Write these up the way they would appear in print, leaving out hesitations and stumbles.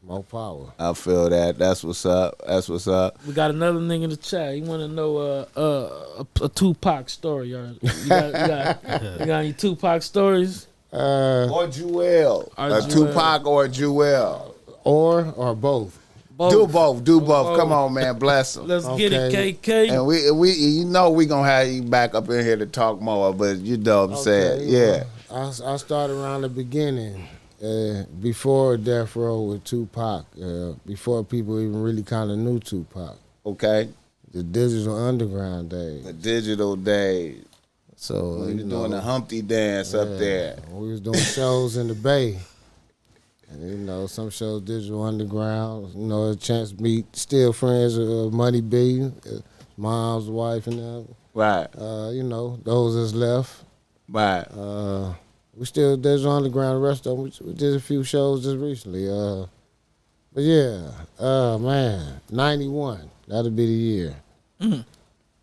More power. I feel that. That's what's up. That's what's up. We got another nigga in the chat. He want to know a Tupac story. You got any Tupac stories? Or Jewel. Tupac or Jewel. Or both. Do both. Come on, man. Bless them. Let's get it, KK. And we you know we gonna have you back up in here to talk more, but you know what I'm saying. Yeah. I started around the beginning. Before Death Row with Tupac, before people even really kind of knew Tupac. Okay. The digital underground days. The digital days. So we was doing the Humpty dance up there. We was doing shows in the Bay. And some shows digital underground. A chance to meet still friends of Money B, mom's wife and them. Right. Those that's left. Right. We still digital underground. The rest of them, we did a few shows just recently. But yeah, man, 91. That'll be the year. Mm-hmm.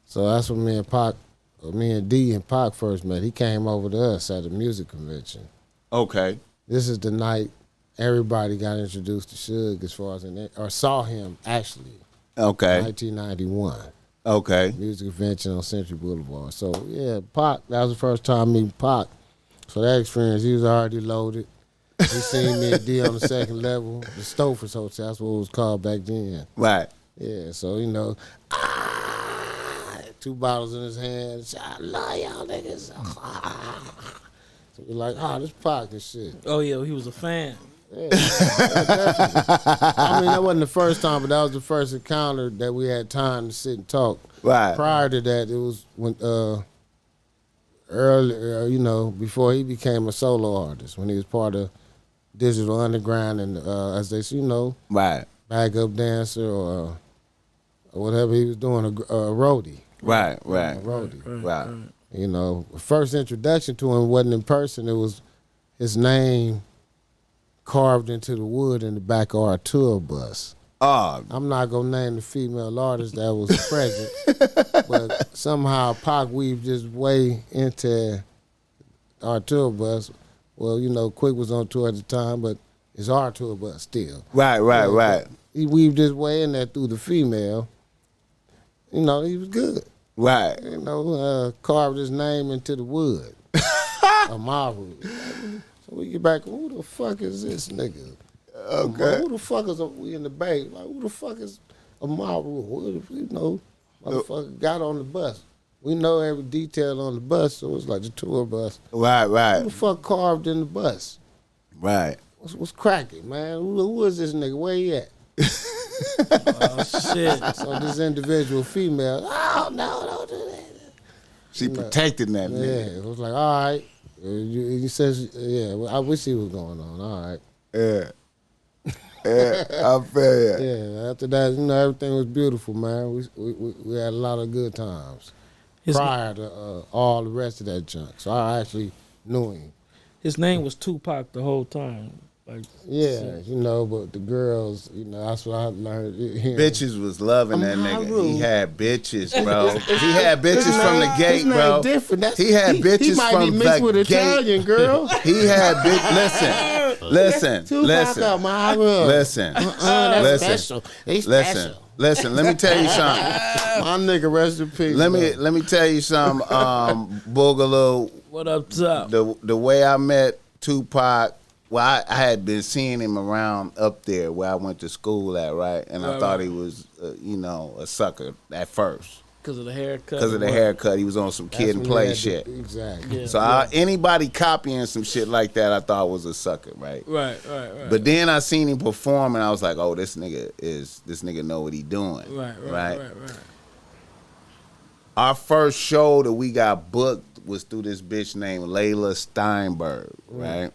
So that's when me and D and Pac first met. He came over to us at a music convention. Okay. This is the night everybody got introduced to Suge as far as or saw him actually. Okay. 1991. Okay. Music convention on Century Boulevard. So yeah, Pac. That was the first time meeting Pac. So that experience, he was already loaded. He seen me at D on the second level, the Stofers Hotel. That's what it was called back then. Right. Yeah. So 2 bottles in his hand. I love y'all niggas. So we're like, this Pac and shit. Oh yeah, he was a fan. Yeah, definitely. I mean, that wasn't the first time, but that was the first encounter that we had time to sit and talk. Right. Prior to that, it was when earlier, before he became a solo artist, when he was part of Digital Underground and as they say, right, backup dancer or whatever he was doing, a roadie. Right. A roadie. Right. First introduction to him wasn't in person. It was his name carved into the wood in the back of our tour bus. I'm not going to name the female artist that was present, but somehow Pac weaved his way into our tour bus. Well, Quick was on tour at the time, but it's our tour bus still. Right. He weaved his way in there through the female. He was good. Right. Carved his name into the wood. Amaru. So we get back, who the fuck is this nigga? Okay. Who the fuck is we in the Bay? Like, who the fuck is Amaru? Motherfucker got on the bus. We know every detail on the bus, so it's like the tour bus. Right. Who the fuck carved in the bus? Right. What's cracking, man? Who is this nigga? Where he at? Oh shit! So this individual female, no, don't do that. She protected that nigga. Yeah, it was like, all right. He says, yeah, I wish he was going on. All right. Yeah. I feel you. Yeah, after that, everything was beautiful, man. We had a lot of good times prior to all the rest of that junk. So I actually knew him. His name was Tupac the whole time. But the girls, that's what I learned. Bitches was loving that nigga. He had bitches, bro. He had bitches from the gate, bro. Different. He had bitches he might from be mixed the with gate. Italian girl. He had bitch. Listen. That's special. They special. Listen. Let me tell you something. My nigga, rest in peace. Let me tell you something. Boogaloo. What up top? The way I met Tupac. Well, I had been seeing him around up there where I went to school at, right? And I thought he was, a sucker at first. Because of the haircut? Because of the haircut. He was on some kid and play shit. Exactly. Yeah. So anybody copying some shit like that, I thought was a sucker, right? Right. But then I seen him perform, and I was like, oh, this nigga know what he doing. Right. Our first show that we got booked was through this bitch named Layla Steinberg, right?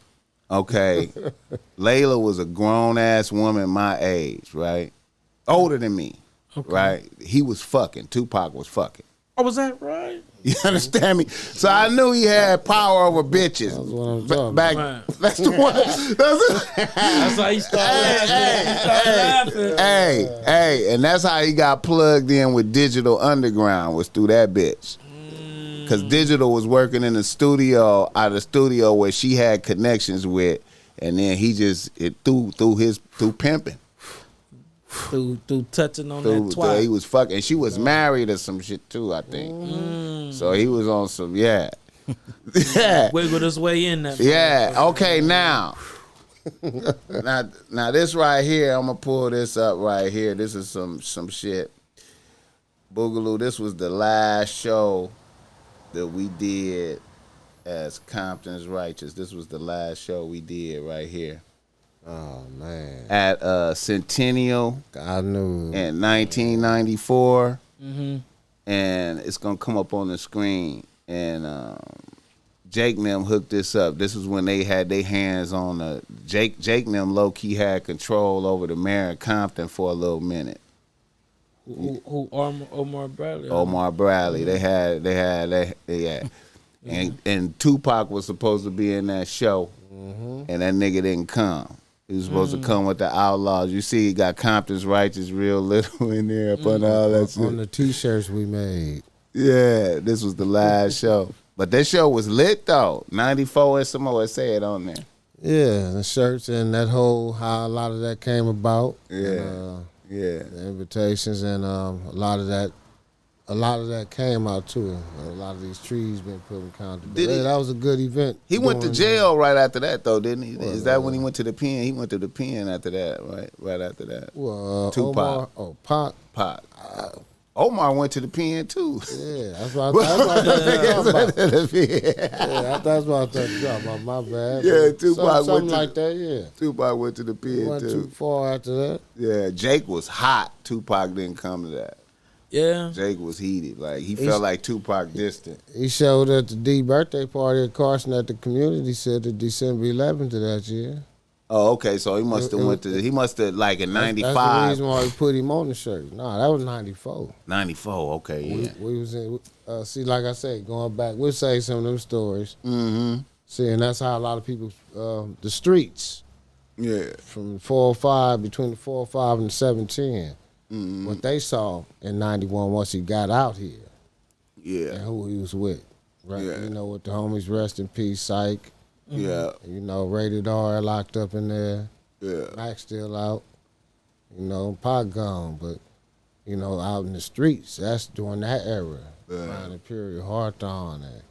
Okay. Layla was a grown-ass woman my age, right? Older than me, right? He was fucking. Tupac was fucking. Oh, was that right? You understand me? So I knew he had power over bitches. That's what I'm talking back. about. That's the one. That's how he started laughing. Hey, and that's how he got plugged in with Digital Underground, was through that bitch. Because Digital was working in the studio, out of the studio where she had connections with And then he just through pimping. Through touching on that twat. He was fucking. She was married or some shit too, I think. So he was on some, yeah. Wiggle his way in that. Yeah, okay, now this right here, I'm gonna pull this up right here. This is some shit. Boogaloo, this was the last show that we did as Compton's Righteous. This was the last show we did right here. Oh man! At Centennial, I knew in 1994, Mm-hmm. and it's gonna come up on the screen. And Jake and them hooked this up. This was when they had their hands on the Jake and them low key had control over the mayor of Compton for a little minute. Who Omar Bradley? Omar Bradley. They had. And Tupac was supposed to be in that show, and that nigga didn't come. He was supposed to come with the Outlaws. You see, he got Compton's Righteous real little in there up on all that shit. On the T-shirts we made. Yeah, this was the last show. But that show was lit, though. 94 and some more said on there. Yeah, the shirts and that whole, how a lot of that came about. Yeah, The invitations and a lot of that came out, too. A lot of these trees been put in Compton. That was a good event. He went to jail right after that, though, didn't he? Is that when he went to the pen? He went to the pen after that, right? Right after that. Well, Tupac. Pac. Omar went to the pen, too. Yeah, that's what I thought you were talking about. Yeah, that's what I thought you were talking about. My bad. Yeah, Tupac something like that, yeah. Tupac went to the pen, He wasn't too far after that. Yeah, Jake was hot. Tupac didn't come to that. Yeah. Jake was heated. Like, he felt like Tupac distant. He showed at the D birthday party at Carson at the community center December 11th of that year. Oh, okay. So he must have like in 95. That's the reason why we put him on the shirt. No, that was 94. 94, okay, yeah. We was in, see, like I said, going back, we'll say some of them stories. Mm-hmm. See, and that's how a lot of people, the streets. Yeah. From 405, between the 405 and the 710. Mm-hmm. What they saw in 91 once he got out here. Yeah. And who he was with. Right? Yeah. You know, with the homies, rest in peace, Psych. Yeah. You know, Rated R locked up in there. Yeah. Mac still out. You know, Pac gone. But, you know, out in the streets, that's during that era. Yeah. Around Imperial, Hawthorne, and